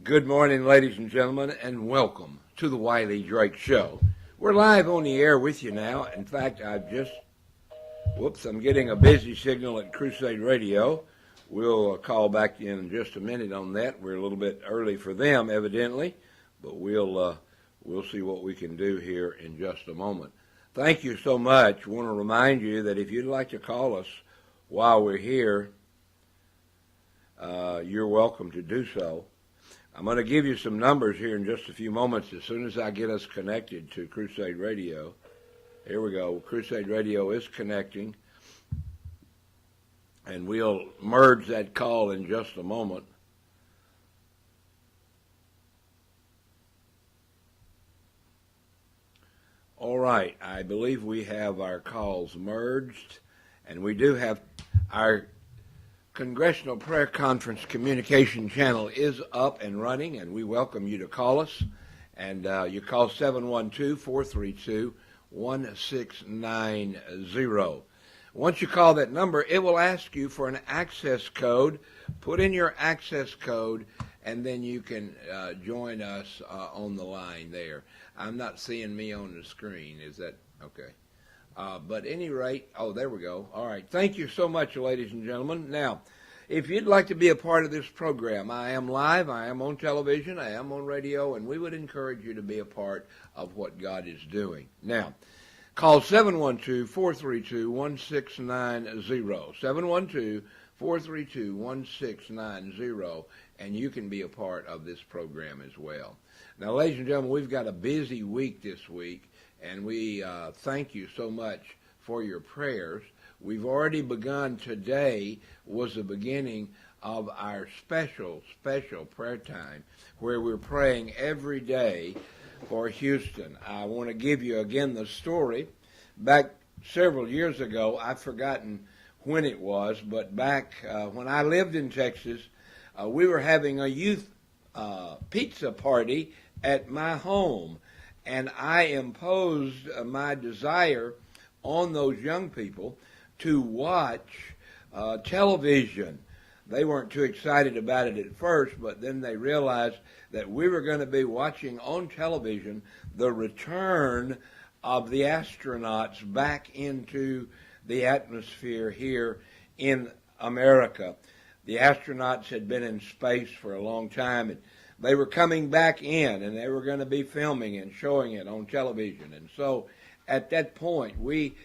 Good morning, ladies and gentlemen, and welcome to the Wiley Drake Show. We're live on the air with you now. In fact, I'm getting a busy signal at Crusade Radio. We'll call back in just a minute on that. We're a little bit early for them, evidently, but we'll see what we can do here in just a moment. Thank you so much. I want to remind you that if you'd like to call us while we're here, you're welcome to do so. I'm going to give you some numbers here in just a few moments as soon as I get us connected to Crusade Radio. Here we go. Crusade Radio is connecting, and we'll merge that call in just a moment. All right. I believe we have our calls merged, and we do have our Congressional Prayer Conference communication channel is up and running, and we welcome you to call us. And you call 712-432-1690. Once you call that number, it will ask you for an access code. Put in your access code, and then you can join us on the line there. I'm not seeing me on the screen. Is that okay? But at any rate, there we go. All right. Thank you so much, ladies and gentlemen. Now, if you'd like to be a part of this program, I am live, I am on television, I am on radio, and we would encourage you to be a part of what God is doing. Now, call 712-432-1690, 712-432-1690, and you can be a part of this program as well. Now, ladies and gentlemen, we've got a busy week this week. And we thank you so much for your prayers. We've already begun. Today was the beginning of our special prayer time where we're praying every day for Houston. I want to give you again the story. Back several years ago, I've forgotten when it was, but back when I lived in Texas, we were having a youth pizza party at my home. And I imposed my desire on those young people to watch television. They weren't too excited about it at first, but then they realized that we were going to be watching on television the return of the astronauts back into the atmosphere here in America. The astronauts had been in space for a long time, and they were coming back in, and they were going to be filming and showing it on television. And so at that point, we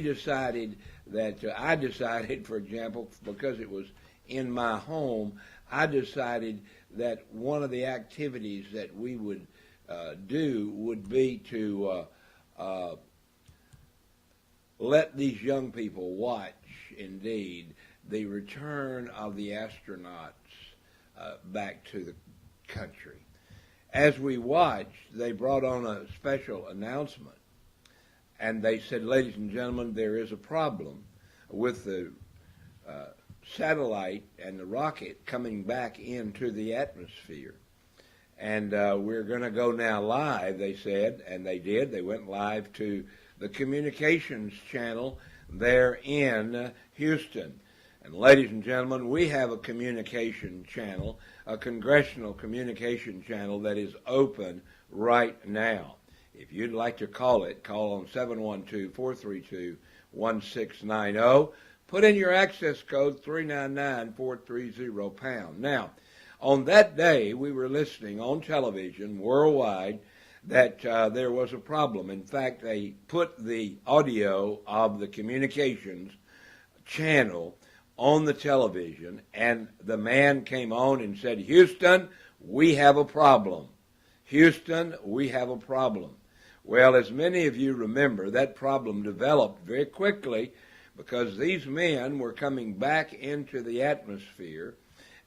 decided that, I decided, for example, because it was in my home, I decided that one of the activities that we would do would be to let these young people watch, indeed, the return of the astronauts back to the country. As we watched, they brought on a special announcement, and they said, ladies and gentlemen, there is a problem with the satellite and the rocket coming back into the atmosphere. And we're going to go now live, they said, and they did. They went live to the communications channel there in Houston. And ladies and gentlemen, we have a communication channel, a congressional communication channel that is open right now. If you'd like to call it, call on 712-432-1690. Put in your access code 399-430-pound. Now, on that day, we were listening on television worldwide that there was a problem. In fact, they put the audio of the communications channel on the television, and the man came on and said, Houston, we have a problem. Houston, we have a problem. Well, as many of you remember, that problem developed very quickly because these men were coming back into the atmosphere,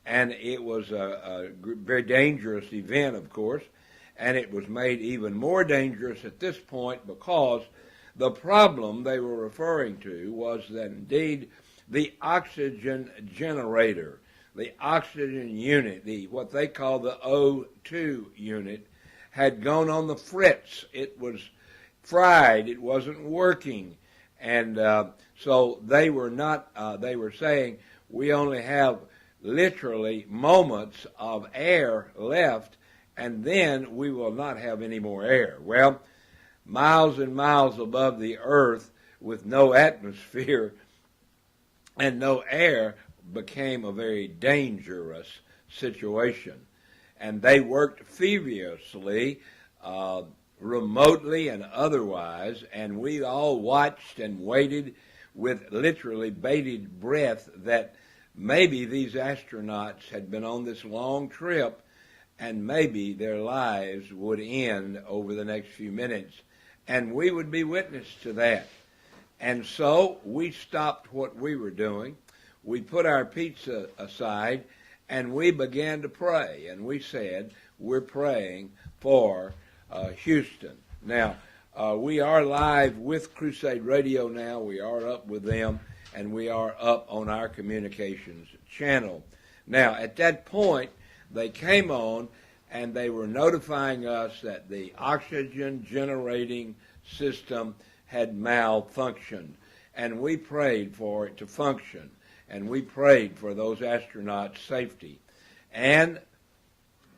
and it was a very dangerous event, of course, and it was made even more dangerous at this point because the problem they were referring to was that indeed the oxygen generator, the oxygen unit, what they call the O2 unit, had gone on the fritz. It was fried. It wasn't working. And so they were saying, we only have literally moments of air left, and then we will not have any more air. Well, miles and miles above the earth with no atmosphere and no air became a very dangerous situation. And they worked feverishly, remotely and otherwise, and we all watched and waited with literally bated breath that maybe these astronauts had been on this long trip and maybe their lives would end over the next few minutes, and we would be witness to that. And so we stopped what we were doing. We put our pizza aside, and we began to pray. And we said, we're praying for Houston. Now, we are live with Crusade Radio now. We are up with them, and we are up on our communications channel. Now, at that point, they came on, and they were notifying us that the oxygen generating system had malfunctioned, and we prayed for it to function, and we prayed for those astronauts' safety. And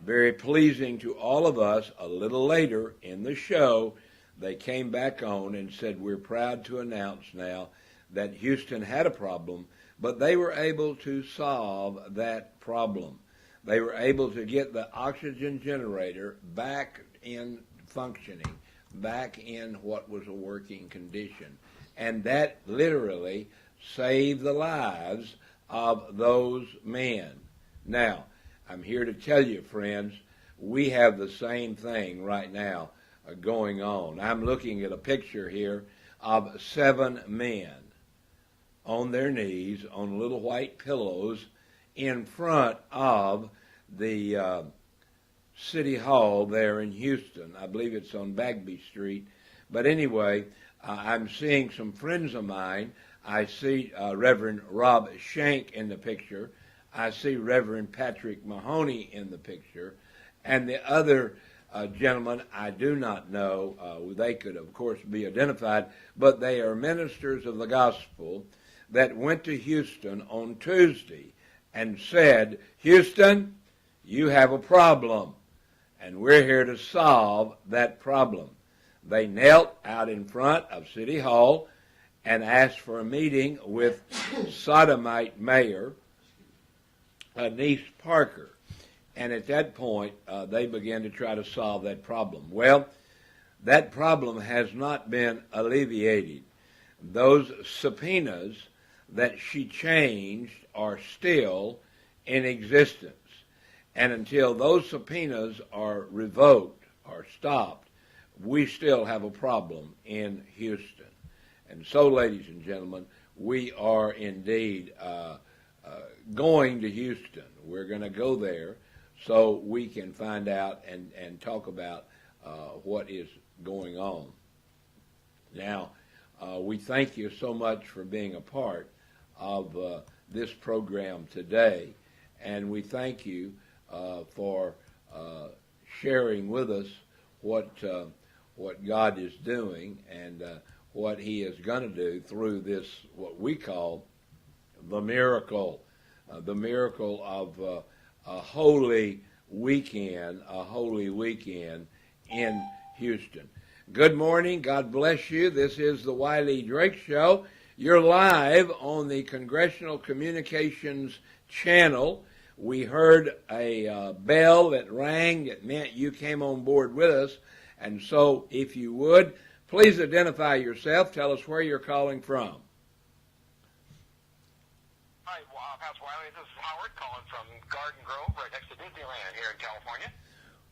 very pleasing to all of us, a little later in the show, they came back on and said, we're proud to announce now that Houston had a problem, but they were able to solve that problem. They were able to get the oxygen generator back in functioning, back in what was a working condition. And that literally saved the lives of those men. Now, I'm here to tell you, friends, we have the same thing right now going on. I'm looking at a picture here of 7 men on their knees on little white pillows in front of the City Hall there in Houston. I believe it's on Bagby Street. But anyway, I'm seeing some friends of mine. I see Reverend Rob Shank in the picture. I see Reverend Patrick Mahoney in the picture. And the other gentlemen I do not know. They could, of course, be identified. But they are ministers of the gospel that went to Houston on Tuesday and said, Houston, you have a problem, and we're here to solve that problem. They knelt out in front of City Hall and asked for a meeting with Sodomite Mayor Anise Parker. And at that point, they began to try to solve that problem. Well, that problem has not been alleviated. Those subpoenas that she changed are still in existence. And until those subpoenas are revoked or stopped, we still have a problem in Houston. And so, ladies and gentlemen, we are indeed going to Houston. We're going to go there so we can find out and talk about what is going on. Now, we thank you so much for being a part of this program today, and we thank you for sharing with us what God is doing and what He is going to do through this, what we call the miracle of a holy weekend in Houston. Good morning. God bless you. This is the Wiley Drake Show. You're live on the Congressional Communications Channel. We heard a bell that rang. It meant you came on board with us. And so, if you would, please identify yourself. Tell us where you're calling from. Hi, Pastor Wiley. This is Howard calling from Garden Grove, right next to Disneyland here in California.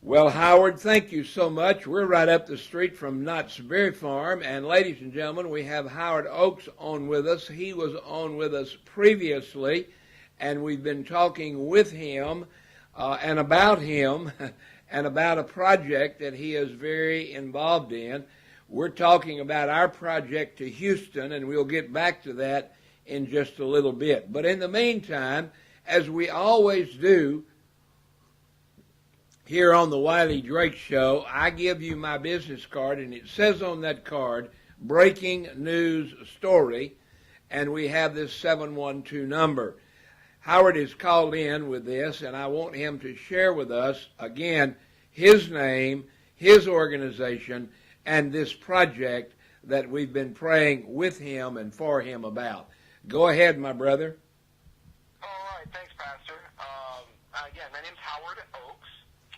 Well, Howard, thank you so much. We're right up the street from Knott's Berry Farm. And ladies and gentlemen, we have Howard Oakes on with us. He was on with us previously, and we've been talking with him and about him and about a project that he is very involved in. We're talking about our project to Houston, and we'll get back to that in just a little bit. But in the meantime, as we always do here on the Wiley Drake Show, I give you my business card, and it says on that card, Breaking News Story, and we have this 712 number. Howard is called in with this, and I want him to share with us, again, his name, his organization, and this project that we've been praying with him and for him about. Go ahead, my brother. All right, thanks, Pastor. Again, my name's Howard Oakes.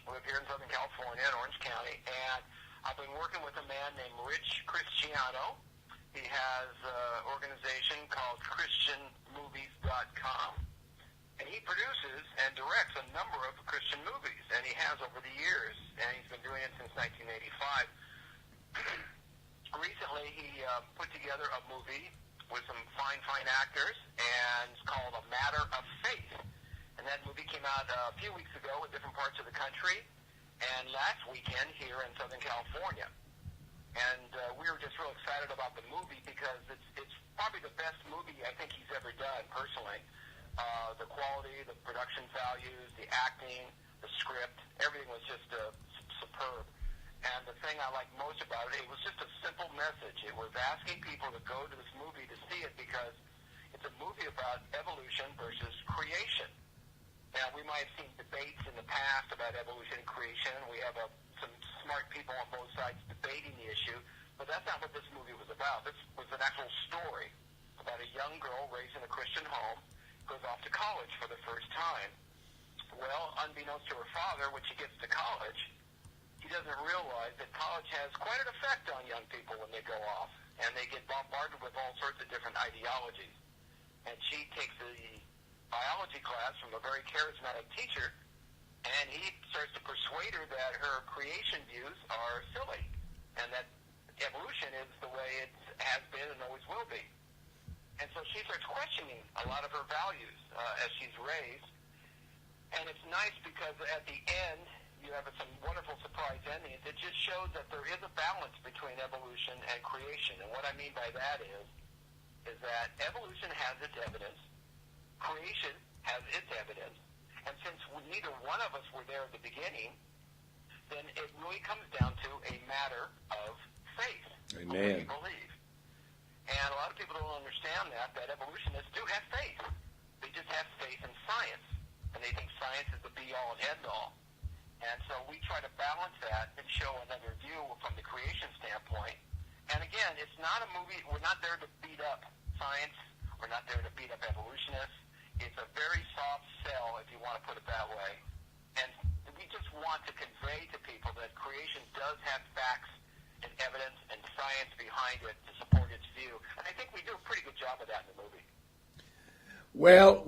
I live here in Southern California in Orange County, and I've been working with a man named Rich Cristiano. He has an organization called ChristianMovies.com, and he produces and directs a number of Christian movies, and he has over the years, and he's been doing it since 1985. Recently, he put together a movie with some fine actors, and it's called A Matter of Faith. And that movie came out a few weeks ago in different parts of the country, and last weekend here in Southern California. And we were just real excited about the movie because it's probably the best movie I think he's ever done, personally. The quality, the production values, the acting, the script, everything was just superb. And the thing I like most about it, it was just a simple message. It was asking people to go to this movie to see it because it's a movie about evolution versus creation. Now, we might have seen debates in the past about evolution and creation. We have some smart people on both sides debating the issue, but that's not what this movie was about. This was an actual story about a young girl raised in a Christian home, goes off to college for the first time. Well, unbeknownst to her father, when she gets to college, he doesn't realize that college has quite an effect on young people when they go off, and they get bombarded with all sorts of different ideologies. And she takes the biology class from a very charismatic teacher, and he starts to persuade her that her creation views are silly, and that evolution is the way it has been and always will be. And so she starts questioning a lot of her values as she's raised. And it's nice because at the end, you have some wonderful surprise endings. It just shows that there is a balance between evolution and creation. And what I mean by that is that evolution has its evidence, creation has its evidence, and since neither one of us were there at the beginning, then it really comes down to a matter of faith. Amen. Of what we believe. And a lot of people don't understand that evolutionists do have faith. They just have faith in science, and they think science is the be-all and end-all. And so we try to balance that and show another view from the creation standpoint. And again, it's not a movie, we're not there to beat up science, we're not there to beat up evolutionists. It's a very soft sell, if you want to put it that way. And we just want to convey to people that creation does have facts and evidence and science behind it to support its view. And I think we do a pretty good job of that in the movie. Well,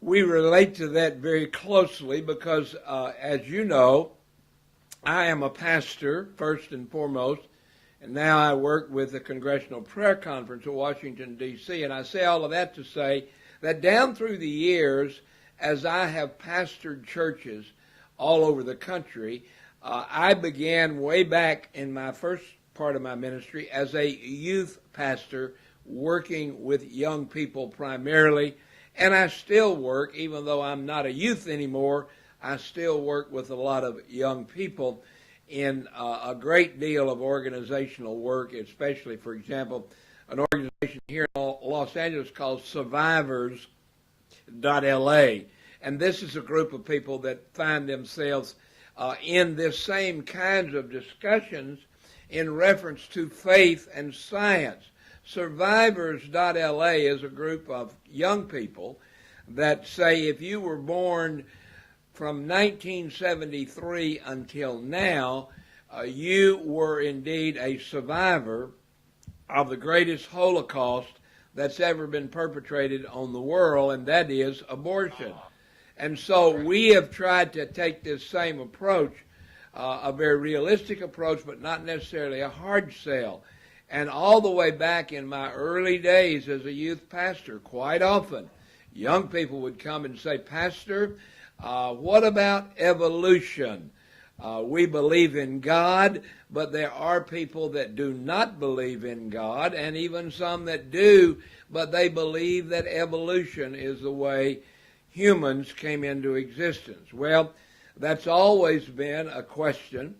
we relate to that very closely because, as you know, I am a pastor, first and foremost, and now I work with the Congressional Prayer Conference in Washington, D.C., and I say all of that to say that down through the years, as I have pastored churches all over the country, I began way back in my first part of my ministry as a youth pastor working with young people primarily, and I still work, even though I'm not a youth anymore, I still work with a lot of young people in a great deal of organizational work, especially, for example, an organization here in Los Angeles called Survivors.LA. And this is a group of people that find themselves in this same kinds of discussions in reference to faith and science. Survivors.LA is a group of young people that say if you were born from 1973 until now, you were indeed a survivor of the greatest Holocaust that's ever been perpetrated on the world, and that is abortion. And so we have tried to take this same approach, a very realistic approach, but not necessarily a hard sell. And all the way back in my early days as a youth pastor, quite often, young people would come and say, "Pastor, what about evolution? We believe in God, but there are people that do not believe in God, and even some that do, but they believe that evolution is the way humans came into existence." Well, that's always been a question,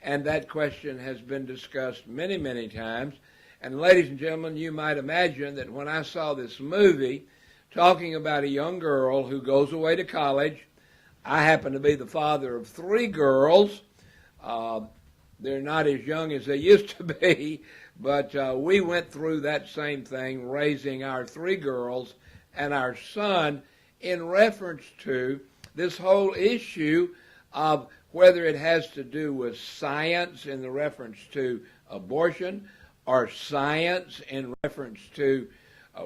and that question has been discussed many, many times. And ladies and gentlemen, you might imagine that when I saw this movie, talking about a young girl who goes away to college. I happen to be the father of three girls. They're not as young as they used to be, but we went through that same thing, raising our three girls and our son in reference to this whole issue of whether it has to do with science in the reference to abortion or science in reference to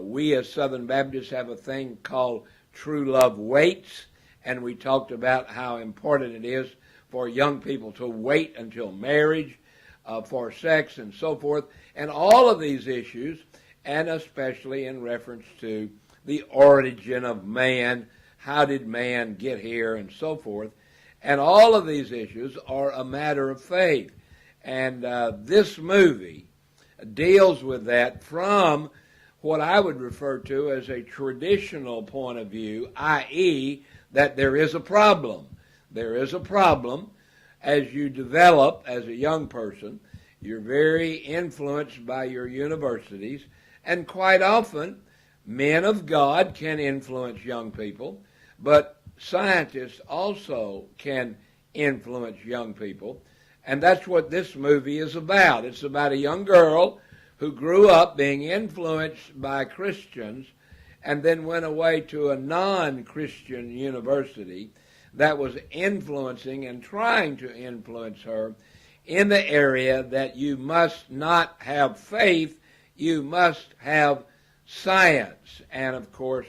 we as Southern Baptists have a thing called True Love Waits, and we talked about how important it is for young people to wait until marriage for sex and so forth, and all of these issues, and especially in reference to the origin of man, how did man get here, and so forth. And all of these issues are a matter of faith. And this movie deals with that from what I would refer to as a traditional point of view, i.e., that there is a problem. There is a problem as you develop as a young person. You're very influenced by your universities, and quite often men of God can influence young people, but scientists also can influence young people, and that's what this movie is about. It's about a young girl who grew up being influenced by Christians and then went away to a non-Christian university that was influencing and trying to influence her in the area that you must not have faith, you must have science. And of course,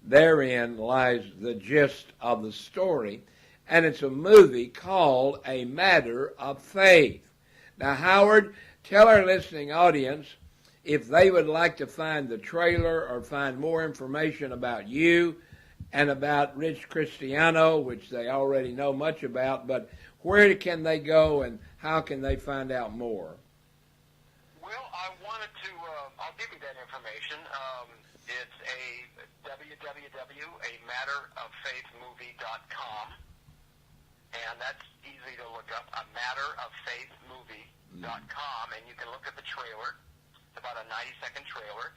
therein lies the gist of the story. And it's a movie called A Matter of Faith. Now, Howard, tell our listening audience if they would like to find the trailer or find more information about you and about Rich Cristiano, which they already know much about, but where can they go and how can they find out more? Well, I wanted to, I'll give you that information. It's a www.amatteroffaithmovie.com, and that's easy to look up, amatteroffaithmovie.com, and you can look at the trailer. It's about a 90-second trailer.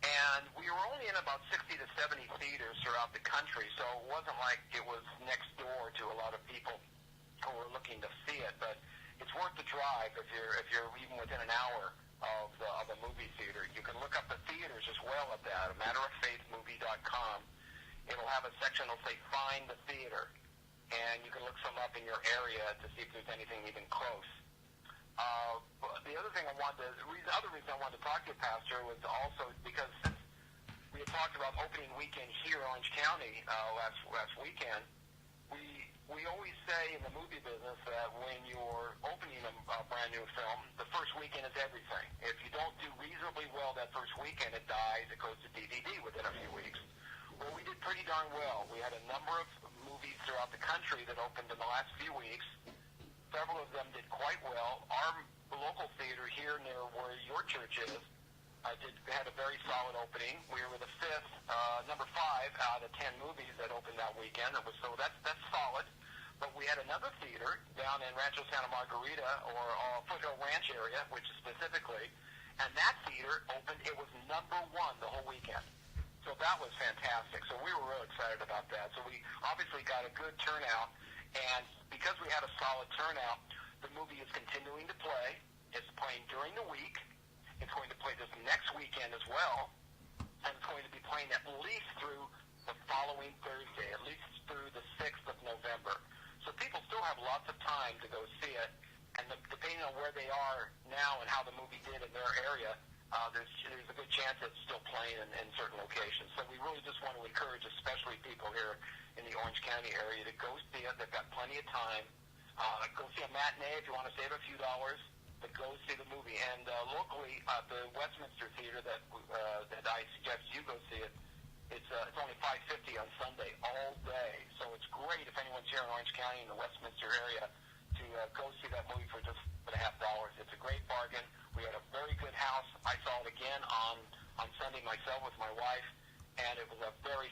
And we were only in about 60 to 70 theaters throughout the country, so it wasn't like it was next door to a lot of people who were looking to see it. But it's worth the drive if you're even within an hour of a movie theater. You can look up the theaters as well at that, amatteroffaithmovie.com. It'll have a section that'll say Find the Theater, and you can look some up in your area to see if there's anything even close. The other thing the other reason I wanted to talk to you, Pastor, was also because since we had talked about opening weekend here in Orange County last weekend, we always say in the movie business that when you're opening a brand new film, the first weekend is everything. If you don't do reasonably well that first weekend, it dies. It goes to DVD within a few weeks. Well, we did pretty darn well. We had a number of movies throughout the country that opened in the last few weeks. Several of them did quite well. Our local theater here near where your church is had a very solid opening. We were the number 5 out of 10 movies that opened that weekend. That's solid. But we had another theater down in Rancho Santa Margarita or Foothill Ranch area, which is specifically, and that theater opened. It was number 1 the whole weekend. So that was fantastic. So we were real excited about that. So we obviously got a good turnout. And because we had a solid turnout, the movie is continuing to play. It's playing during the week. It's going to play this next weekend as well. And it's going to be playing at least through the following Thursday, at least through the 6th of November. So people still have lots of time to go see it. And depending on where they are now and how the movie did in their area, there's a good chance it's still playing in certain locations. So we really just want to encourage, especially people here in the Orange County area, to go see it. They've got plenty of time. Go see a matinee if you want to save a few dollars, but go see the movie. And locally, the Westminster Theater that I suggest you go see it, it's only $5.50 on Sunday all day. So it's great if anyone's here in Orange County in the Westminster area to go see that movie for just $1.50. It's a great bargain. We had a very good house. I saw it again on Sunday myself with my wife, and it was a very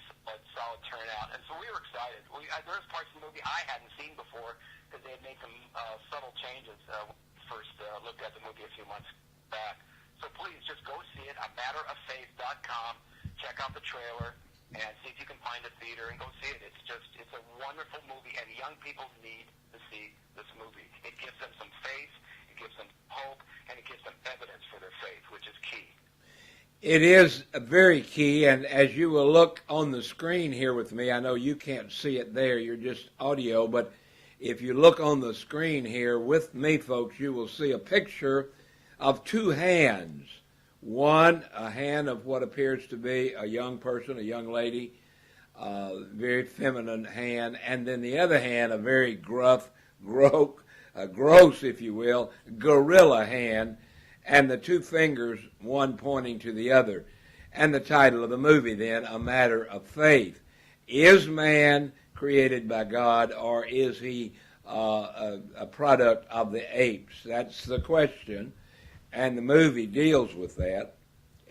solid turnout. And so we were excited. There's parts of the movie I hadn't seen before because they had made some subtle changes when we first looked at the movie a few months back. So please just go see it, amatteroffaith.com. Check out the trailer. and see if you can find a theater and go see it. It's a wonderful movie, and young people need to see this movie. It gives them some faith, it gives them hope, and it gives them evidence for their faith, which is key. It is very key, and as you will look on the screen here with me, I know you can't see it there, you're just audio, but if you look on the screen here with me, folks, you will see a picture of two hands. One, a hand of what appears to be a young person, a young lady, very feminine hand, and then the other hand, a very gruff, gross, if you will, gorilla hand, and the two fingers, one pointing to the other. And the title of the movie then, A Matter of Faith. Is man created by God, or is he a product of the apes? That's the question, and the movie deals with that.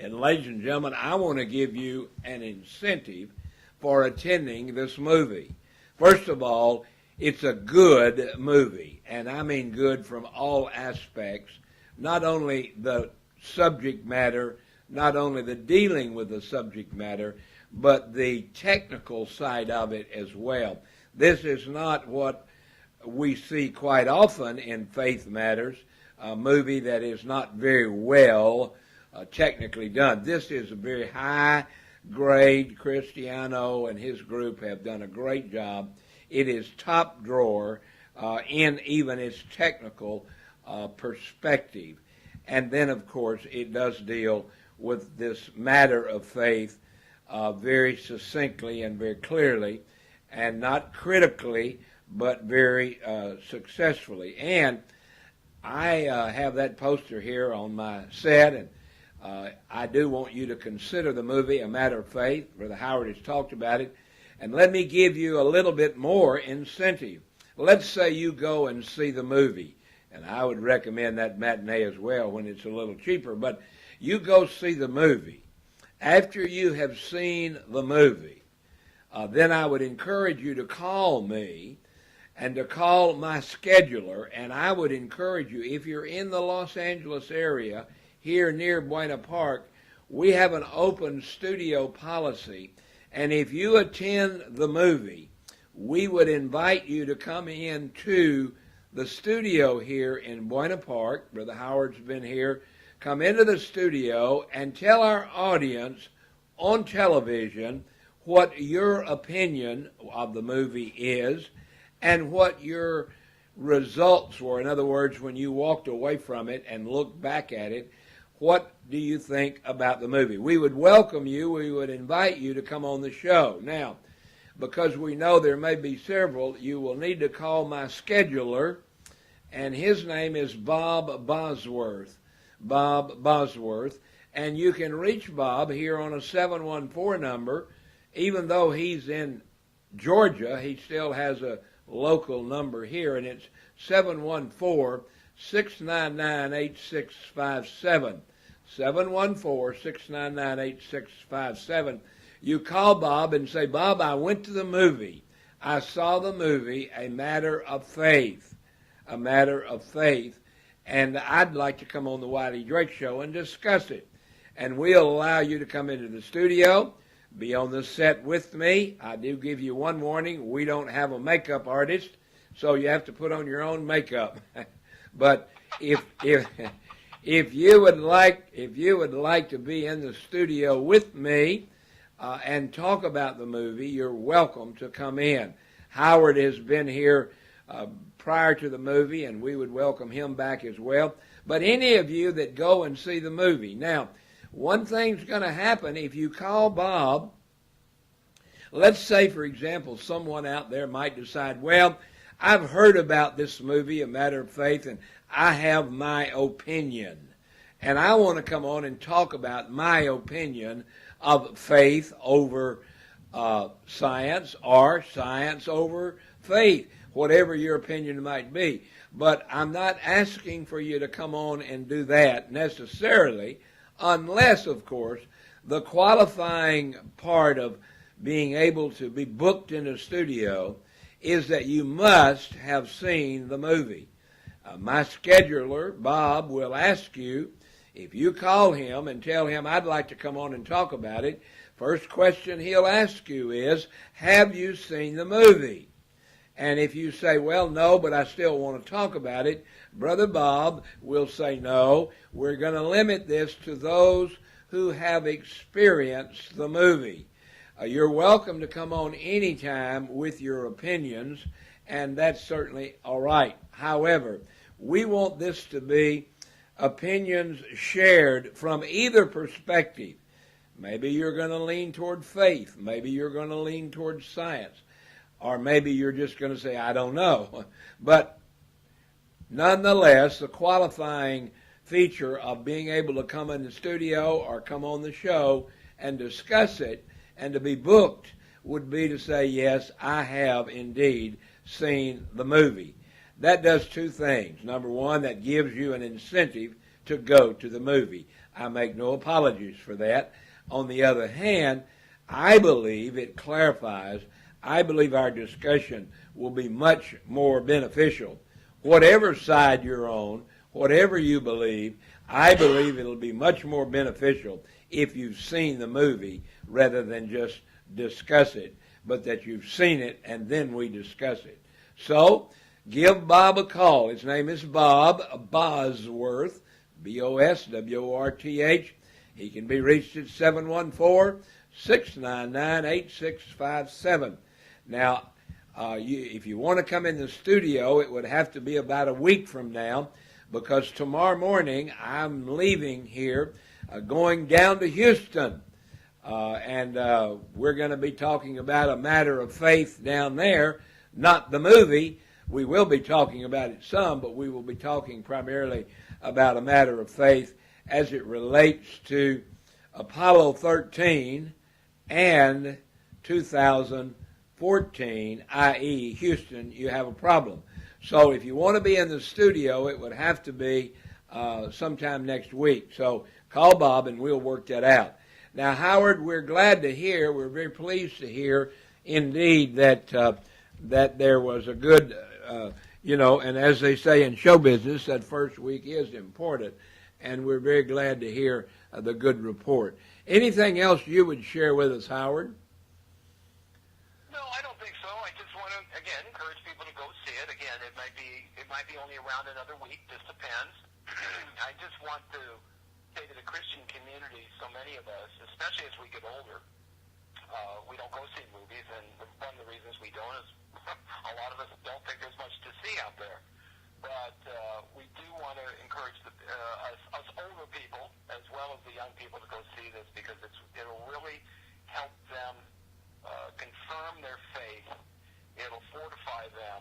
And ladies and gentlemen, I want to give you an incentive for attending this movie. First of all, it's a good movie, and I mean good from all aspects. Not only the subject matter, not only the dealing with the subject matter, but the technical side of it as well. This is not what we see quite often in faith matters, a movie that is not very well technically done. This is a very high grade. Cristiano and his group have done a great job. It is top drawer in even its technical perspective. And then, of course, it does deal with this matter of faith very succinctly and very clearly, and not critically, but very successfully. And I have that poster here on my set, and I do want you to consider the movie A Matter of Faith. Brother Howard has talked about it. And let me give you a little bit more incentive. Let's say you go and see the movie, and I would recommend that matinee as well when it's a little cheaper, but you go see the movie. After you have seen the movie, then I would encourage you to call me and to call my scheduler, and I would encourage you, if you're in the Los Angeles area, here near Buena Park, we have an open studio policy, and if you attend the movie, we would invite you to come in to the studio here in Buena Park. Brother Howard's been here. Come into the studio and tell our audience on television what your opinion of the movie is and what your results were. In other words, when you walked away from it and looked back at it, what do you think about the movie? We would welcome you. We would invite you to come on the show. Now, because we know there may be several, you will need to call my scheduler, and his name is Bob Bosworth. Bob Bosworth. And you can reach Bob here on a 714 number. Even though he's in Georgia, he still has a local number here, and it's 714-699-8657. 714-699-8657. You call Bob and say, Bob, I went to the movie. I saw the movie, A Matter of Faith. A Matter of Faith. And I'd like to come on the Wiley Drake Show and discuss it. And we'll allow you to come into the studio, be on the set with me. I do give you one warning. We don't have a makeup artist, so you have to put on your own makeup. But if you would like to be in the studio with me and talk about the movie, you're welcome to come in. Howard has been here prior to the movie, and we would welcome him back as well. But any of you that go and see the movie. Now, one thing's going to happen if you call Bob. Let's say, for example, someone out there might decide, well, I've heard about this movie, A Matter of Faith, and I have my opinion. And I want to come on and talk about my opinion of faith over science, or science over faith, whatever your opinion might be. But I'm not asking for you to come on and do that necessarily, unless, of course, the qualifying part of being able to be booked in a studio is that you must have seen the movie. My scheduler, Bob, will ask you, if you call him and tell him I'd like to come on and talk about it, first question he'll ask you is, have you seen the movie? And if you say, well, no, but I still want to talk about it, Brother Bob will say, no, we're going to limit this to those who have experienced the movie. You're welcome to come on anytime with your opinions, and that's certainly all right. However, we want this to be opinions shared from either perspective. Maybe you're going to lean toward faith. Maybe you're going to lean toward science. Or maybe you're just going to say, I don't know. But nonetheless, the qualifying feature of being able to come in the studio or come on the show and discuss it and to be booked would be to say, yes, I have indeed seen the movie. That does two things. Number one, that gives you an incentive to go to the movie. I make no apologies for that. On the other hand, I believe it clarifies. I believe our discussion will be much more beneficial. Whatever side you're on, whatever you believe, I believe it'll be much more beneficial if you've seen the movie rather than just discuss it, but that you've seen it and then we discuss it. So, give Bob a call. His name is Bob Bosworth, Bosworth. He can be reached at 714-699-8657. Now, if you want to come in the studio, it would have to be about a week from now, because tomorrow morning I'm leaving here, going down to Houston, and we're going to be talking about a matter of faith down there, not the movie. We will be talking about it some, but we will be talking primarily about a matter of faith as it relates to Apollo 13 and 2014, i.e. Houston, you have a problem. So if you want to be in the studio, it would have to be sometime next week. So call Bob and we'll work that out. Now, Howard, we're glad to hear, we're very pleased to hear, indeed, that there was a good, and as they say in show business, that first week is important, and we're very glad to hear the good report. Anything else you would share with us, Howard? No, I don't think so. I just want to, again, encourage people to go see it. Again, it might be only around another week, just depends. I just want to say to the Christian community, so many of us, especially as we get older, we don't go see movies, and one of the reasons we don't is a lot of us don't think there's much to see out there. But we do want to encourage us older people as well as the young people to go see this, because it'll really help them confirm their faith. It'll fortify them.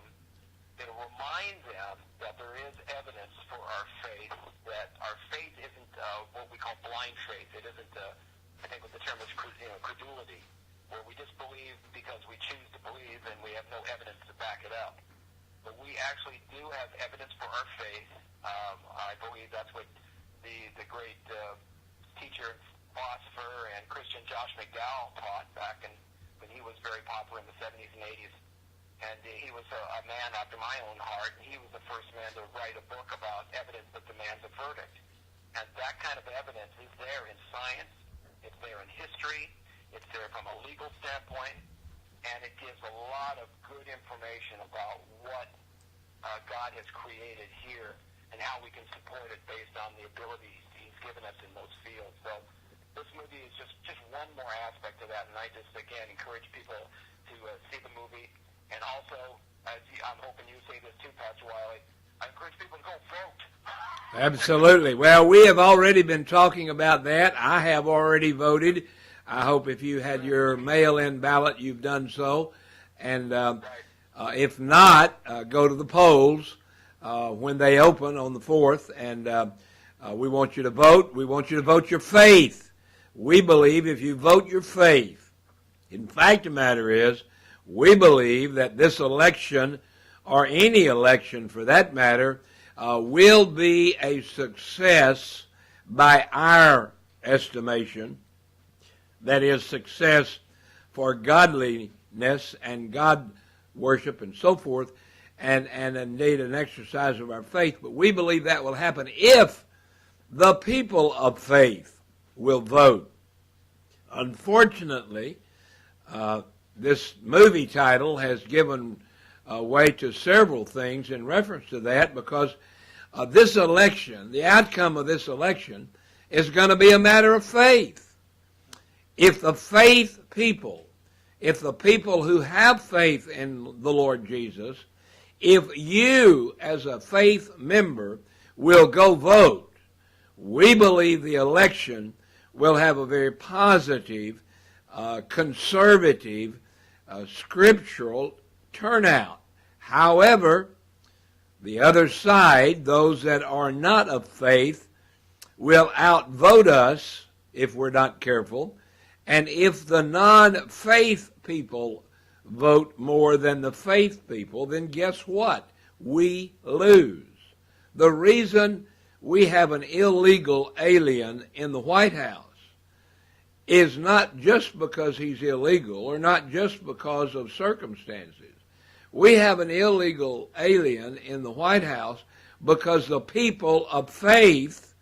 It'll remind them that there is evidence for our faith, that our faith isn't what we call blind faith. It isn't, I think what the term is credulity, where we just believe because we choose to believe and we have no evidence to back it up. But we actually do have evidence for our faith. I believe that's what the great teacher, philosopher, and Christian Josh McDowell taught back when he was very popular in the 70s and 80s. And he was a man after my own heart. And he was the first man to write a book about evidence that demands a verdict. And that kind of evidence is there in science. It's there in history. It's there from a legal standpoint. And it gives a lot of good information about what God has created here and how we can support it based on the abilities He's given us in those fields. So this movie is just one more aspect of that. And I just, again, encourage people to see the movie. And also, I'm hoping you say this too, Pastor Wiley, I encourage people to go vote. Absolutely. Well, we have already been talking about that. I have already voted. I hope if you had your mail-in ballot, you've done so. And if not, go to the polls when they open on the 4th. And we want you to vote. We want you to vote your faith. We believe if you vote your faith, in fact, the matter is, we believe that this election, or any election for that matter, will be a success by our estimation. That is, success for godliness and God worship and so forth, and indeed an exercise of our faith. But we believe that will happen if the people of faith will vote. Unfortunately, this movie title has given way to several things in reference to that, because this election, the outcome of this election, is going to be a matter of faith. If the people who have faith in the Lord Jesus, if you as a faith member will go vote, we believe the election will have a very positive, conservative, scriptural turnout. However, the other side, those that are not of faith, will outvote us if we're not careful. And if the non-faith people vote more than the faith people, then guess what? We lose. The reason we have an illegal alien in the White House is not just because he's illegal or not just because of circumstances. We have an illegal alien in the White House because the people of faith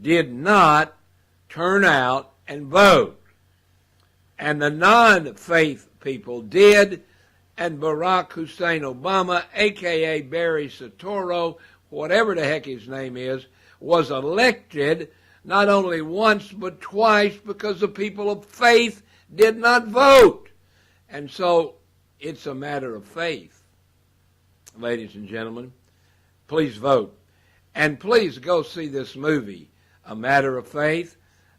did not turn out and vote. And the non-faith people did, and Barack Hussein Obama, a.k.a. Barry Soetoro, whatever the heck his name is, was elected not only once but twice because the people of faith did not vote. And so it's a matter of faith. Ladies and gentlemen, please vote. And please go see this movie, A Matter of Faith.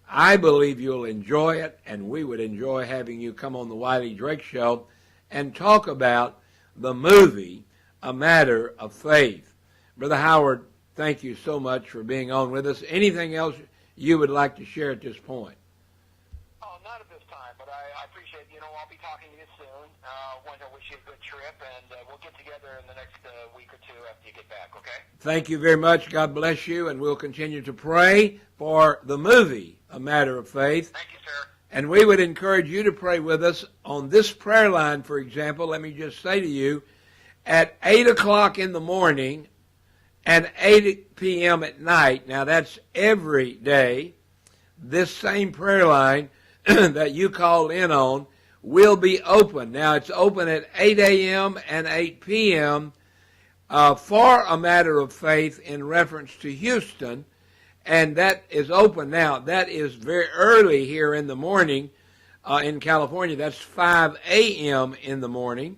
I believe you'll enjoy it, and we would enjoy having you come on the Wiley Drake Show and talk about the movie, A Matter of Faith. Brother Howard, thank you so much for being on with us. Anything else you would like to share at this point? Oh, not at this time, but I appreciate, I'll be talking to you soon. Want to wish you a good trip, and we'll get together in the next week or two after you get back, okay? Thank you very much. God bless you, and we'll continue to pray for the movie, A Matter of Faith. Thank you, sir. And we would encourage you to pray with us on this prayer line, for example. Let me just say to you, at 8 o'clock in the morning and 8 p.m. at night, now that's every day, this same prayer line that you called in on will be open. Now, it's open at 8 a.m. and 8 p.m. For A Matter of Faith in reference to Houston, and that is open now. That is very early here in the morning in California. That's 5 a.m. in the morning.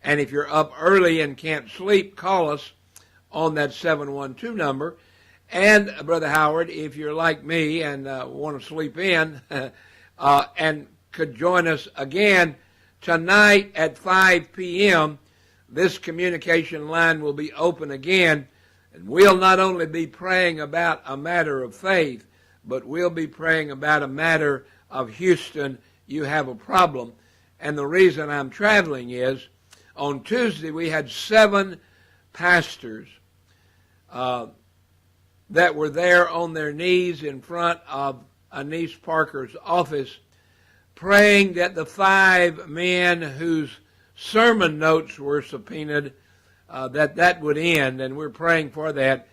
And if you're up early and can't sleep, call us on that 712 number. And, Brother Howard, if you're like me and want to sleep in and could join us again tonight at 5 p.m., this communication line will be open again. And we'll not only be praying about a matter of faith, but we'll be praying about a matter of Houston. You have a problem. And the reason I'm traveling is on Tuesday we had 7 pastors that were there on their knees in front of Anise Parker's office praying that the 5 men whose sermon notes were subpoenaed, that would end, and we're praying for that.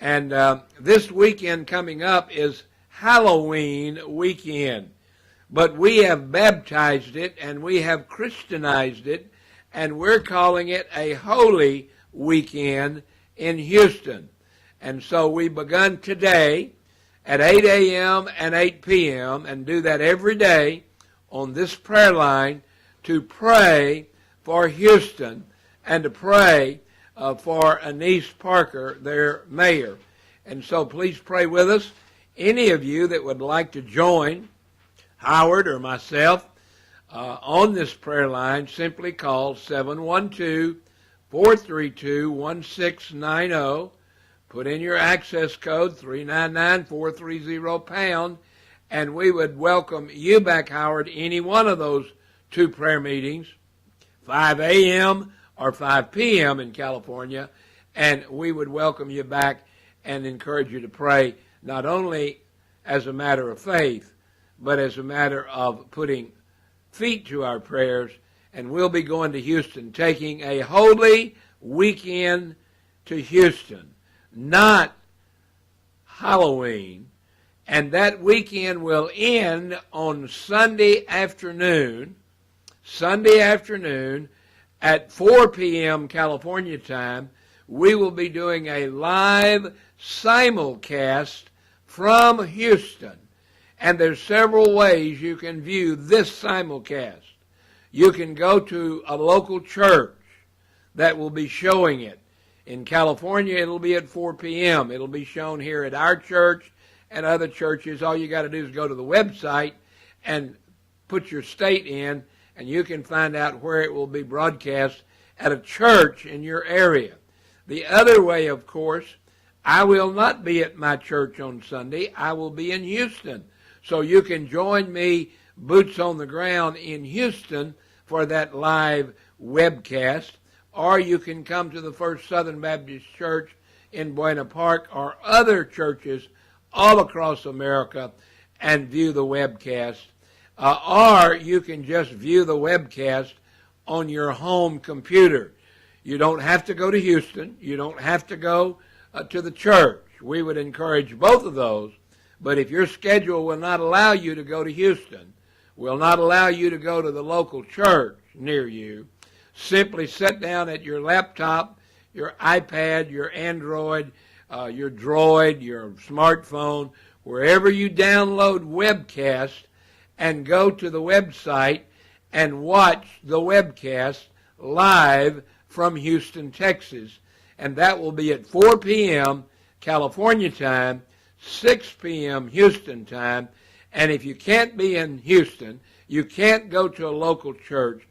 And this weekend coming up is Halloween weekend. But we have baptized it, and we have Christianized it, and we're calling it a Holy Weekend in Houston. And so we begun today at 8 a.m. and 8 p.m. and do that every day on this prayer line to pray for Houston and to pray for Anise Parker, their mayor. And so please pray with us. Any of you that would like to join Howard or myself on this prayer line, simply call 712-432-1690. Put in your access code 399-430-pound, and we would welcome you back, Howard, any one of those 2 prayer meetings, 5 a.m. or 5 p.m. in California, and we would welcome you back and encourage you to pray not only as a matter of faith, but as a matter of putting feet to our prayers. And we'll be going to Houston, taking a holy weekend to Houston, not Halloween. And that weekend will end on Sunday afternoon at 4 p.m. California time. We will be doing a live simulcast from Houston. And there's several ways you can view this simulcast. You can go to a local church that will be showing it. In California, it'll be at 4 p.m. It'll be shown here at our church and other churches. All you got to do is go to the website and put your state in, and you can find out where it will be broadcast at a church in your area. The other way, of course, I will not be at my church on Sunday. I will be in Houston. So you can join me, boots on the ground in Houston, for that live webcast. Or you can come to the First Southern Baptist Church in Buena Park or other churches all across America and view the webcast. Or you can just view the webcast on your home computer. You don't have to go to Houston. You don't have to go to the church. We would encourage both of those. But if your schedule will not allow you to go to Houston, will not allow you to go to the local church near you, simply sit down at your laptop, your iPad, your Android, your Droid, your smartphone, wherever you download webcast, and go to the website and watch the webcast live from Houston, Texas. And that will be at 4 p.m. California time, 6 p.m. Houston time. And if you can't be in Houston, you can't go to a local church,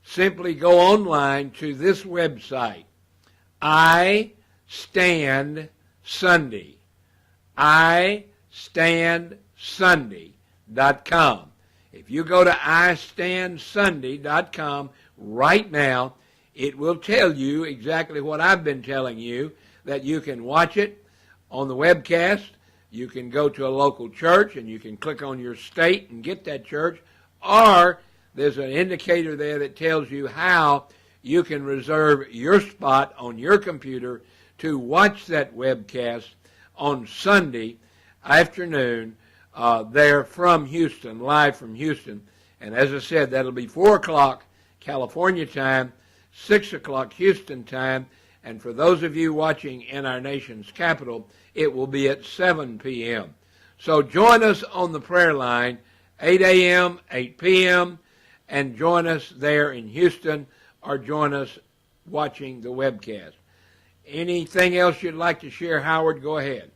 simply go online to this website, iStandSunday, iStandSunday.com. If you go to iStandSunday.com right now, it will tell you exactly what I've been telling you, that you can watch it on the webcast, you can go to a local church, and you can click on your state and get that church, or there's an indicator there that tells you how you can reserve your spot on your computer to watch that webcast on Sunday afternoon there from Houston, live from Houston. And as I said, that'll be 4 o'clock California time, 6 o'clock Houston time, and for those of you watching in our nation's capital, it will be at 7 p.m. So join us on the prayer line, 8 a.m., 8 p.m., and join us there in Houston, or join us watching the webcast. Anything else you'd like to share, Howard? Go ahead.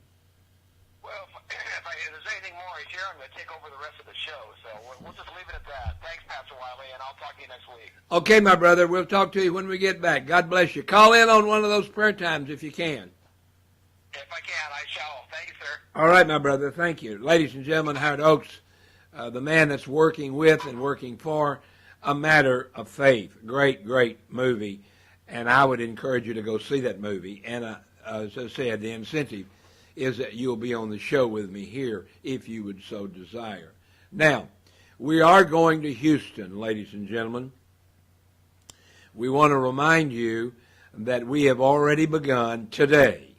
Well, if there's anything more I share, I'm going to take over the rest of the show. So we'll just leave it at that. Thanks, Pastor Wiley, and I'll talk to you next week. Okay, my brother. We'll talk to you when we get back. God bless you. Call in on one of those prayer times if you can. If I can, I shall. Thank you, sir. All right, my brother. Thank you. Ladies and gentlemen, Howard Oakes, the man that's working with and working for A Matter of Faith. Great, great movie. And I would encourage you to go see that movie. And as I said, the incentive is that you'll be on the show with me here if you would so desire. Now, we are going to Houston, ladies and gentlemen. We want to remind you that we have already begun today.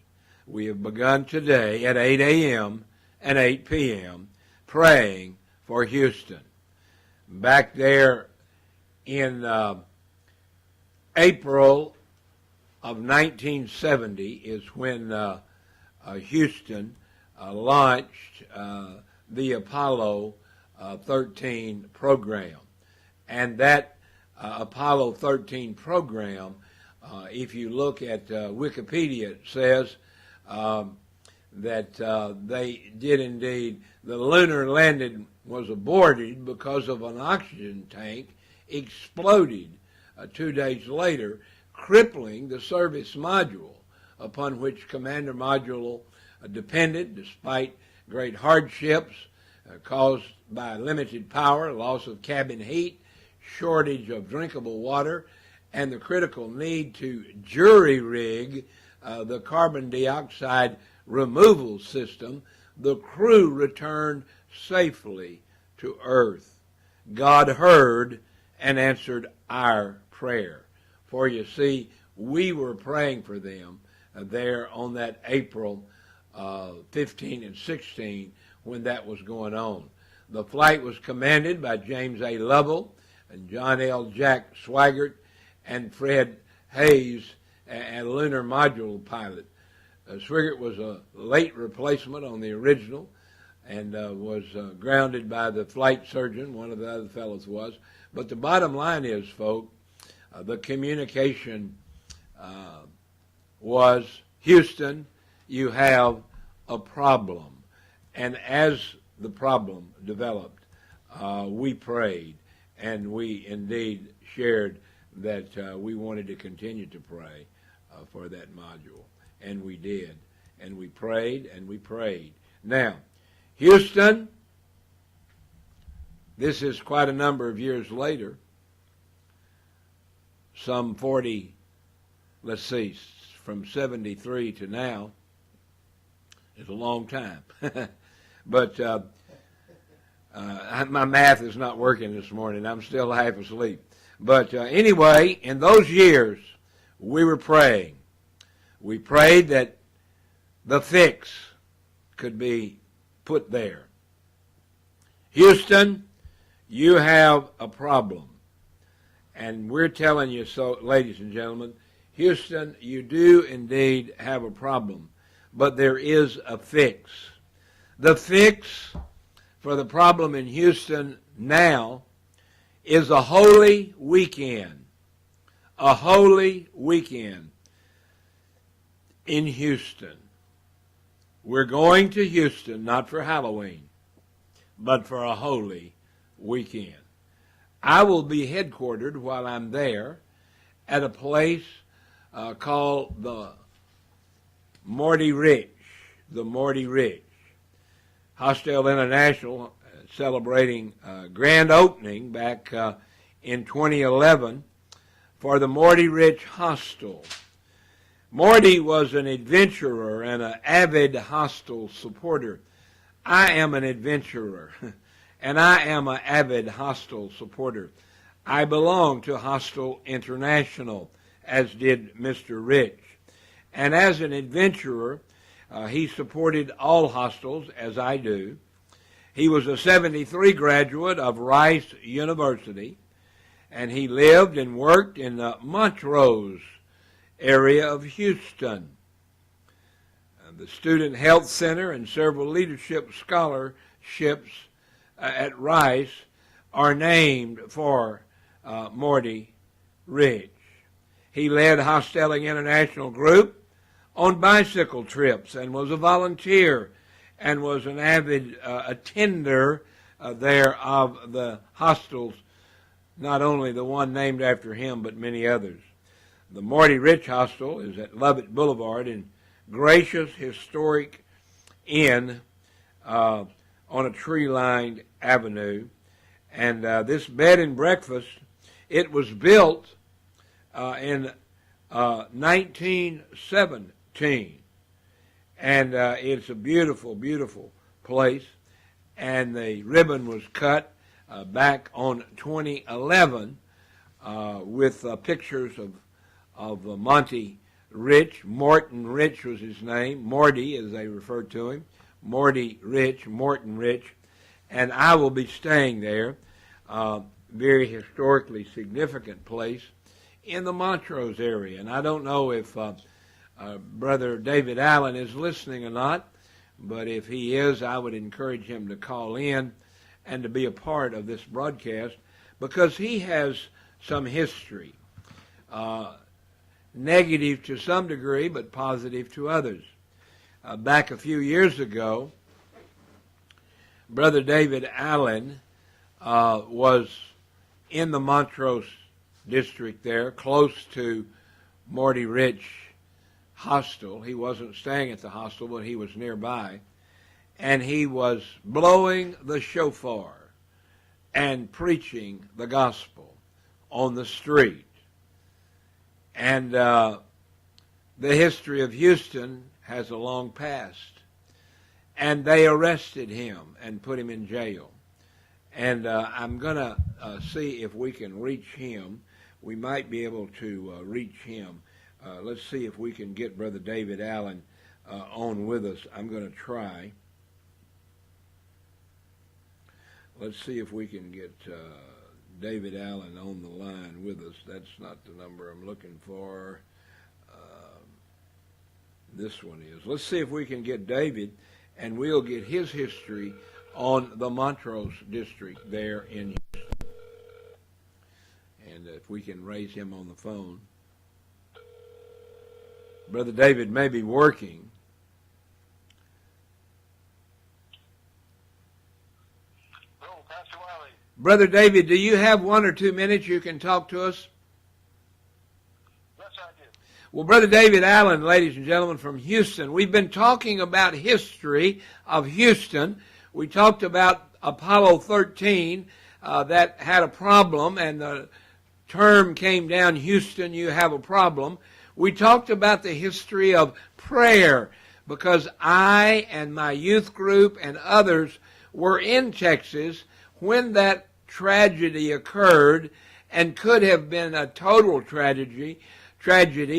We have begun today at 8 a.m. and 8 p.m. praying for Houston. Back there in April of 1970 is when Houston launched the Apollo 13 program. And that Apollo 13 program, if you look at Wikipedia, it says that they did indeed, the lunar landing was aborted because of an oxygen tank exploded 2 days later, crippling the service module upon which Commander Module depended, despite great hardships caused by limited power, loss of cabin heat, shortage of drinkable water, and the critical need to jury-rig the carbon dioxide removal system. The crew returned safely to Earth. God heard and answered our prayer. For you see, we were praying for them there on that April 15 and 16 when that was going on. The flight was commanded by James A. Lovell and John L. Jack Swigert and Fred Hayes, a lunar module pilot. Swigert was a late replacement on the original and was grounded by the flight surgeon, one of the other fellows was. But the bottom line is, folks, the communication was, Houston, you have a problem. And as the problem developed, we prayed, and we indeed shared that we wanted to continue to pray for that module. And we did. And we prayed, and we prayed. Now, Houston, this is quite a number of years later, some 40, let's see, from 73 to now, is a long time. But my math is not working this morning. I'm still half asleep. But anyway, in those years, we were praying. We prayed that the fix could be put there. Houston, you have a problem. And we're telling you so, ladies and gentlemen, Houston, you do indeed have a problem. But there is a fix. The fix for the problem in Houston now is a holy weekend. A holy weekend in Houston. We're going to Houston, not for Halloween, but for a holy weekend. I will be headquartered while I'm there at a place called the Morty Rich. The Morty Rich. Hostel International celebrating grand opening back in 2011 for the Morty Rich Hostel. Morty was an adventurer and an avid hostel supporter. I am an adventurer, and I am an avid hostel supporter. I belong to Hostel International, as did Mr. Rich. And as an adventurer, he supported all hostels, as I do. He was a 73 graduate of Rice University, and he lived and worked in the Montrose area of Houston. The Student Health Center and several leadership scholarships at Rice are named for Morty Rich. He led Hostelling International Group on bicycle trips and was a volunteer and was an avid attender there of the hostels, not only the one named after him, but many others. The Morty Rich Hostel is at Lovett Boulevard in gracious, historic inn on a tree-lined avenue. And this bed and breakfast, it was built in 1917. And it's a beautiful, beautiful place. And the ribbon was cut back on 2011 with pictures of Monty Rich. Morton Rich was his name. Morty, as they referred to him. Morty Rich, Morton Rich. And I will be staying there. Very historically significant place in the Montrose area. And I don't know if Brother David Allen is listening or not, but if he is, I would encourage him to call in and to be a part of this broadcast, because he has some history, negative to some degree, but positive to others. Back a few years ago, Brother David Allen was in the Montrose district there, close to Morty Rich Hostel. He wasn't staying at the hostel, but he was nearby. And he was blowing the shofar and preaching the gospel on the street. And the history of Houston has a long past. And they arrested him and put him in jail. And I'm going to see if we can reach him. We might be able to reach him. Let's see if we can get Brother David Allen on with us. I'm going to try. Let's see if we can get David Allen on the line with us. That's not the number I'm looking for. This one is. Let's see if we can get David, and we'll get his history on the Montrose district there in Houston. And if we can raise him on the phone. Brother David may be working. Hello, Pastor Wiley. Brother David, do you have 1 or 2 minutes you can talk to us? Yes, I do. Well, Brother David Allen, ladies and gentlemen, from Houston. We've been talking about history of Houston. We talked about Apollo 13 that had a problem, and the term came down, Houston, you have a problem. We talked about the history of prayer because I and my youth group and others were in Texas when that tragedy occurred, and could have been a total tragedy,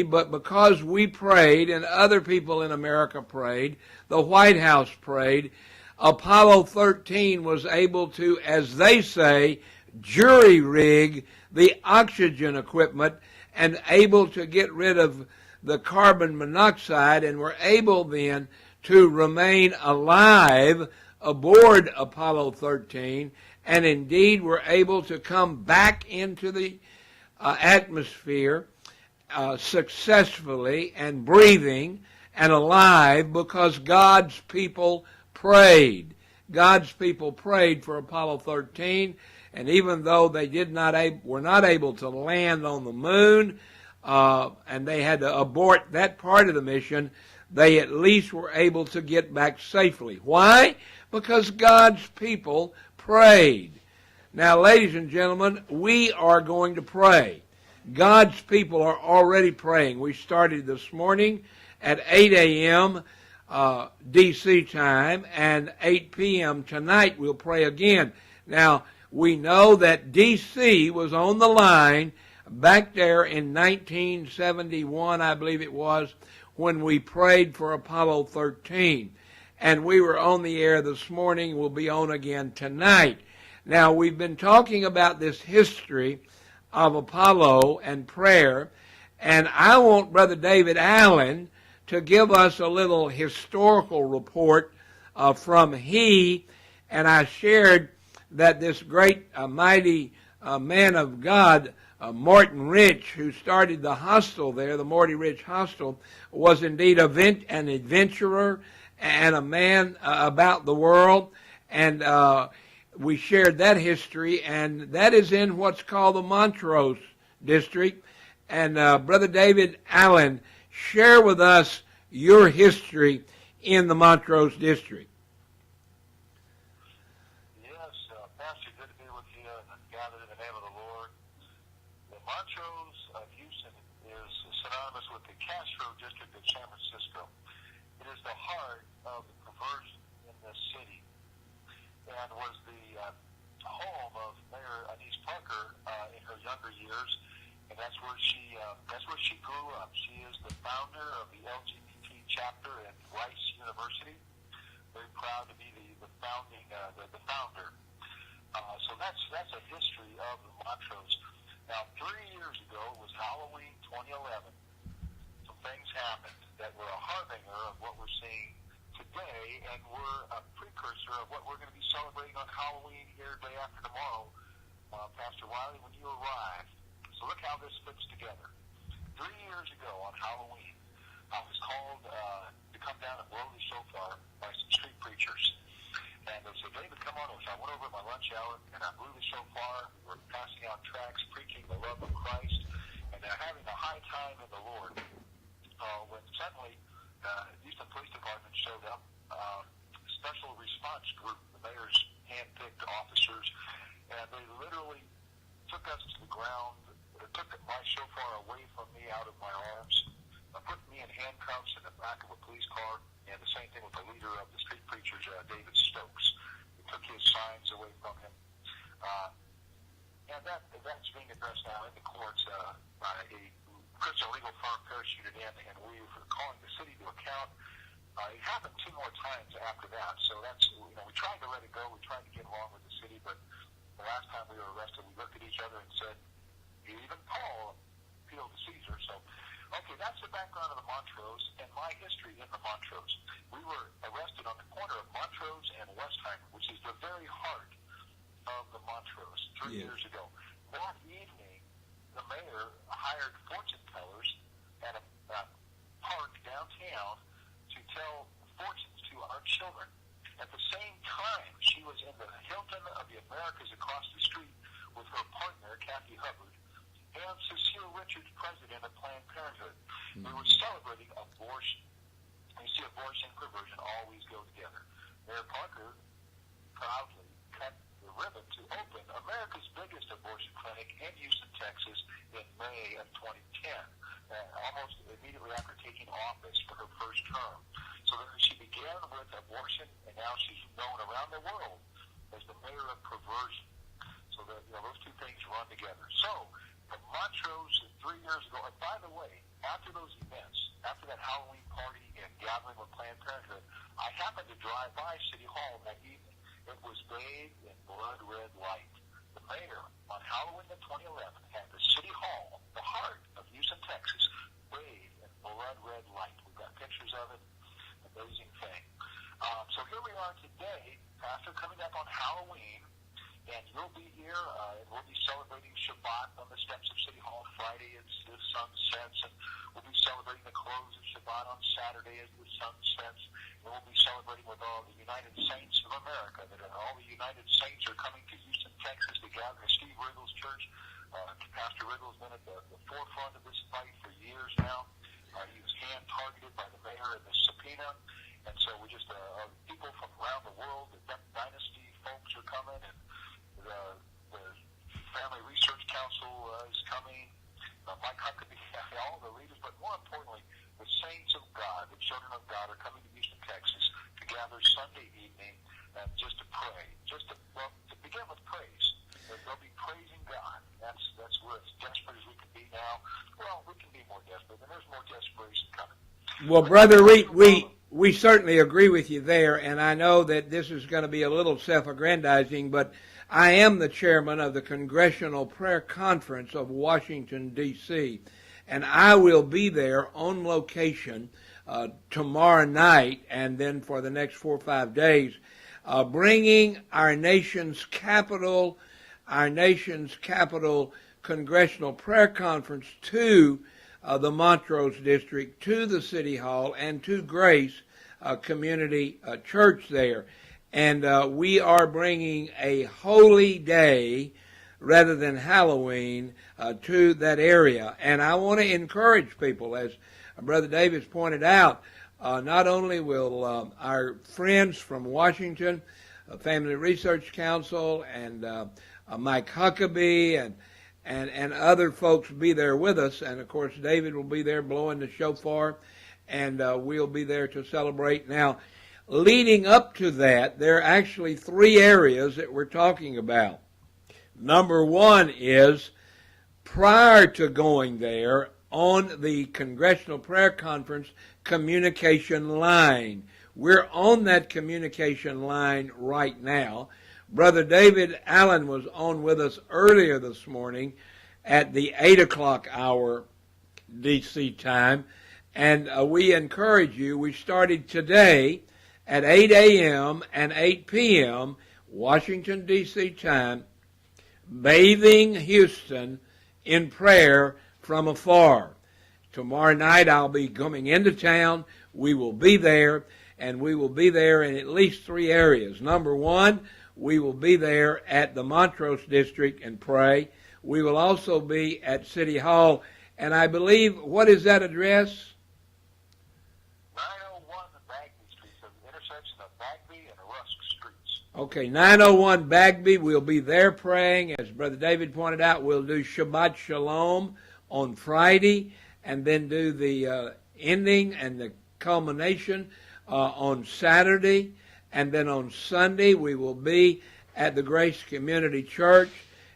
but because we prayed and other people in America prayed, the White House prayed, Apollo 13 was able to, as they say, jury-rig the oxygen equipment and able to get rid of the carbon monoxide, and were able then to remain alive aboard Apollo 13, and indeed were able to come back into the atmosphere successfully and breathing and alive because God's people prayed. God's people prayed for Apollo 13, and even though they were not able to land on the moon, and they had to abort that part of the mission, they at least were able to get back safely. Why? Because God's people prayed. Now, ladies and gentlemen, we are going to pray. God's people are already praying. We started this morning at 8 a.m. D.C. time, and 8 p.m. tonight we'll pray again. Now, we know that D.C. was on the line back there in 1971, I believe it was, when we prayed for Apollo 13. And we were on the air this morning. We'll be on again tonight. Now, we've been talking about this history of Apollo and prayer, and I want Brother David Allen to give us a little historical report from he, and I shared that this great, mighty man of God, Martin Rich, who started the hostel there, the Morty Rich Hostel, was indeed an adventurer and a man about the world, and we shared that history, and that is in what's called the Montrose district. And Brother David Allen, share with us your history in the Montrose district. Yes, Pastor, good to be with you and gathered in the name of the Lord. The Montrose of Houston is synonymous with the Castro district of San Francisco. It is the heart of the perversion in this city, and was the home of Mayor Anise Parker in her younger years, and that's where she grew up. She is the founder of the LGBT chapter at Rice University. Very proud to be the founder. So that's a history of the Montrose. Now, 3 years ago was Halloween 2011. Some things happened that were a harbinger of what we're seeing today, and we're a precursor of what we're going to be celebrating on Halloween here day after tomorrow, Pastor Wiley, when you arrive. So look how this fits together. 3 years ago on Halloween, I was called to come down and blow the shofar by some street preachers. And they said, David, come on over. So I went over at my lunch hour, and I blew the shofar. We were passing out tracts, preaching the love of Christ, and they're having a high time in the Lord. When suddenly Houston Police Department showed up, special response group, the mayor's hand-picked officers, and they literally took us to the ground, took my shofar away from me out of my arms, put me in handcuffs in the back of a police car, and the same thing with the leader of the street preachers, David Stokes. They took his signs away from him. And that's being addressed now in the courts by a Christian legal firm parachuted in, and we were calling the city to account. It happened 2 more times after that, so that's, we tried to let it go. We tried to get along with the city. City, but the last time we were arrested, we looked at each other and said, even Paul appealed to Caesar. So, okay, that's the background of the Montrose and my history in the Montrose. We were arrested on the corner of Montrose and Westheimer, which is the very heart of the Montrose, 3 years ago. That evening, the mayor hired fortune tellers at a park downtown to tell fortunes to our children. At the same time, she was in the Hilton of the Americas across the street with her partner, Kathy Hubbard, and Cecile Richards, president of Planned Parenthood. We were celebrating abortion. You see, abortion and perversion always go together. Mayor Parker proudly cut the ribbon to open America's biggest abortion clinic in Houston, Texas, in May of 2010, almost immediately after taking office for her first term. So she began with abortion, and now she's known around the world as the mayor of perversion. So that, those two things run together. So the Montrose 3 years ago, and by the way, after those events, after that Halloween party and gathering with Planned Parenthood, I happened to drive by City Hall that evening. It was bathed in blood red light. The mayor, on Halloween of 2011, had the City Hall, the heart of Houston, Texas, bathed in blood red light. We've got pictures of it. Amazing thing. So here we are today, after coming up on Halloween, and you'll be here, and we'll be celebrating Shabbat on the steps of City Hall. Friday as the sun sets, and we'll be celebrating the close of Shabbat on Saturday as the sun sets. And we'll be celebrating with all the United Saints of America. All the United Saints are coming to Houston, Texas to gather at Steve Riggle's church. Pastor Riggle's been at the forefront of this fight for years now. He was hand-targeted by the mayor in the subpoena. And so we just, people from around the world, the Dynasty folks are coming, and the Family Research Council is coming. Mike Huckabee, all the leaders, but more importantly, the saints of God, the children of God, are coming to Houston, Texas, to gather Sunday evening just to pray, to begin with praise. They'll be praising God. That's we're as desperate as we can be now. Well, we can be more desperate, and there's more desperation coming. Well, Brother Reed, we certainly agree with you there, and I know that this is going to be a little self-aggrandizing, but I am the chairman of the Congressional Prayer Conference of Washington, D.C., and I will be there on location tomorrow night and then for the next 4 or 5 days, bringing our nation's capital Congressional Prayer Conference to the Montrose District, to the City Hall, and to Grace Community Church there. And we are bringing a holy day rather than Halloween to that area. And I want to encourage people, as Brother Davis pointed out, not only will our friends from Washington, Family Research Council, and Mike Huckabee, and other folks be there with us. And, of course, David will be there blowing the shofar, and we'll be there to celebrate. Now, leading up to that, there are actually 3 areas that we're talking about. Number one is, prior to going there, on the Congressional Prayer Conference communication line. We're on that communication line right now. Brother David Allen was on with us earlier this morning at the 8 o'clock hour D.C. time, and we encourage you. We started today at 8 a.m. and 8 p.m. Washington, D.C. time, bathing Houston in prayer from afar. Tomorrow night I'll be coming into town. We will be there, and we will be there in at least 3 areas. Number one, we will be there at the Montrose District and pray. We will also be at City Hall, and I believe, what is that address? 901 Bagby Street, so the intersection of Bagby and Rusk Streets. Okay, 901 Bagby. We'll be there praying. As Brother David pointed out, we'll do Shabbat Shalom on Friday, and then do the ending and the culmination on Saturday. And then on Sunday, we will be at the Grace Community Church,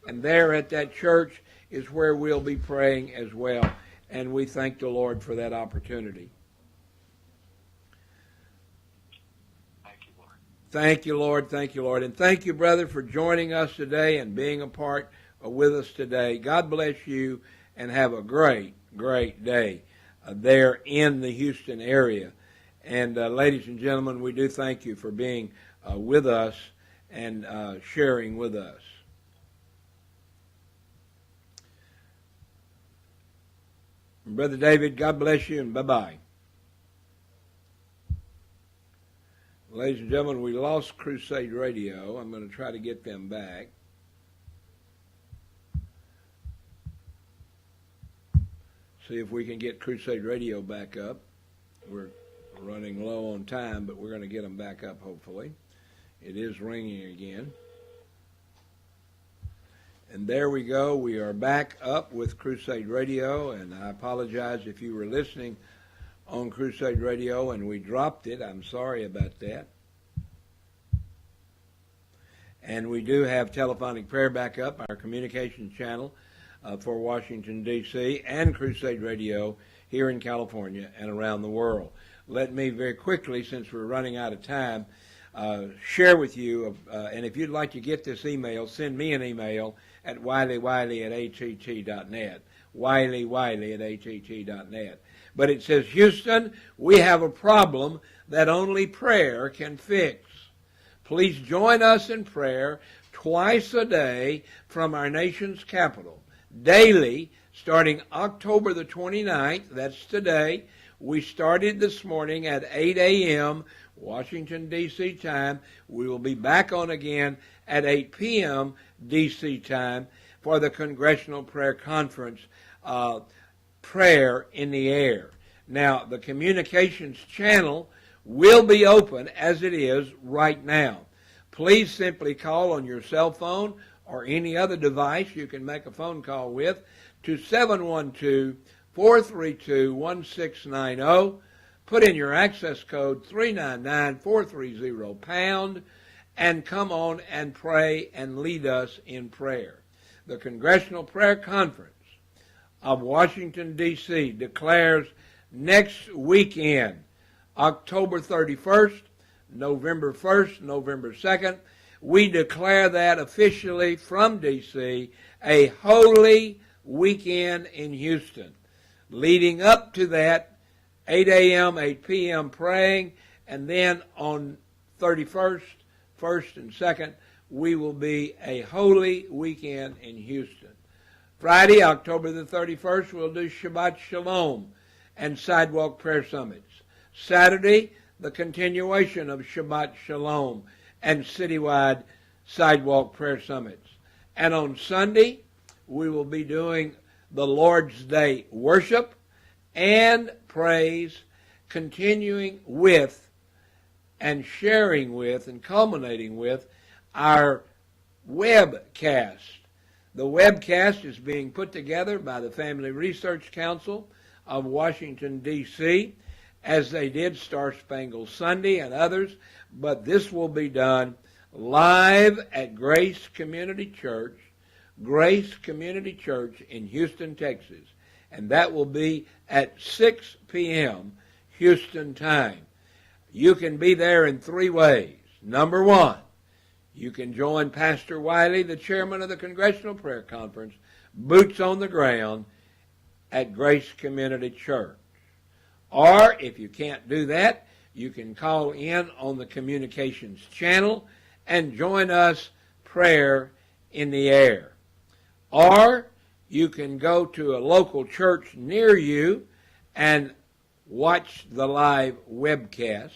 and there at that church is where we'll be praying as well. And we thank the Lord for that opportunity. Thank you, Lord. Thank you, Lord. Thank you, Lord. And thank you, brother, for joining us today and being a part with us today. God bless you and have a great, great day there in the Houston area. And ladies and gentlemen, we do thank you for being with us and sharing with us. Brother David, God bless you and bye-bye. Ladies and gentlemen, we lost Crusade Radio. I'm going to try to get them back. See if we can get Crusade Radio back up. We're running low on time, but we're going to get them back up, hopefully. It is ringing again. And there we go. We are back up with Crusade Radio, and I apologize if you were listening on Crusade Radio and we dropped it. I'm sorry about that. And we do have telephonic prayer back up, our communications channel for Washington, D.C., and Crusade Radio here in California and around the world. Let me very quickly, since we're running out of time, share with you, and if you'd like to get this email, send me an email at wiley@att.net, wiley@att.net. But it says, Houston, we have a problem that only prayer can fix. Please join us in prayer twice a day from our nation's capital. Daily, starting October the 29th, that's today. We started this morning at 8 a.m. Washington, D.C. time. We will be back on again at 8 p.m. D.C. time for the Congressional Prayer Conference, Prayer in the Air. Now, the communications channel will be open as it is right now. Please simply call on your cell phone or any other device you can make a phone call with to 712-432-1690. Put in your access code 399-430-pound and come on and pray and lead us in prayer. The Congressional Prayer Conference of Washington, D.C. declares next weekend, October 31st, November 1st, November 2nd, we declare that officially from D.C. a holy weekend in Houston. Leading up to that, 8 a.m., 8 p.m. praying, and then on 31st, 1st, and 2nd, we will be a holy weekend in Houston. Friday, October the 31st, we'll do Shabbat Shalom and Sidewalk Prayer Summits. Saturday, the continuation of Shabbat Shalom and citywide Sidewalk Prayer Summits. And on Sunday, we will be doing the Lord's Day worship and praise, continuing with and sharing with and culminating with our webcast. The webcast is being put together by the Family Research Council of Washington, D.C., as they did Star Spangled Sunday and others, but this will be done live at Grace Community Church in Houston, Texas, and that will be at 6 p.m. Houston time. You can be there in three ways. Number one, you can join Pastor Wiley, the chairman of the Congressional Prayer Conference, boots on the ground at Grace Community Church. Or, if you can't do that, you can call in on the communications channel and join us prayer in the air. Or, you can go to a local church near you and watch the live webcast,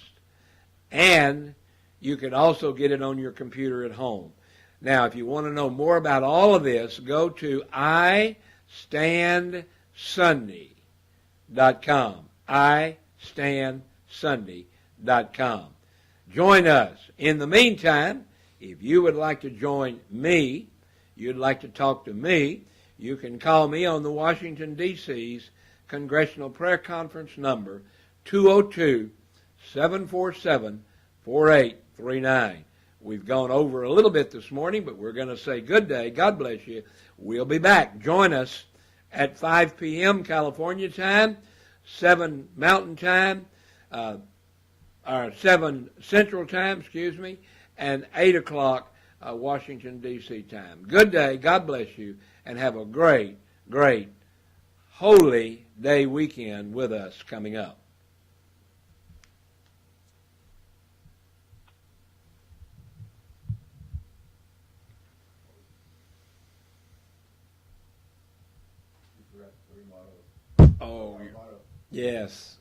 and you can also get it on your computer at home. Now, if you want to know more about all of this, go to iStandSunday.com. iStandSunday.com. Join us. In the meantime, if you would like to join me, you'd like to talk to me, you can call me on the Washington, D.C.'s Congressional Prayer Conference number, 202-747-4839. We've gone over a little bit this morning, but we're going to say good day. God bless you. We'll be back. Join us at 5 p.m. California time, 7 Mountain time, 7 Central Time, excuse me, and 8 o'clock Washington, D.C. time. Good day. God bless you, and have a great, great Holy Day weekend with us coming up. Oh, yes.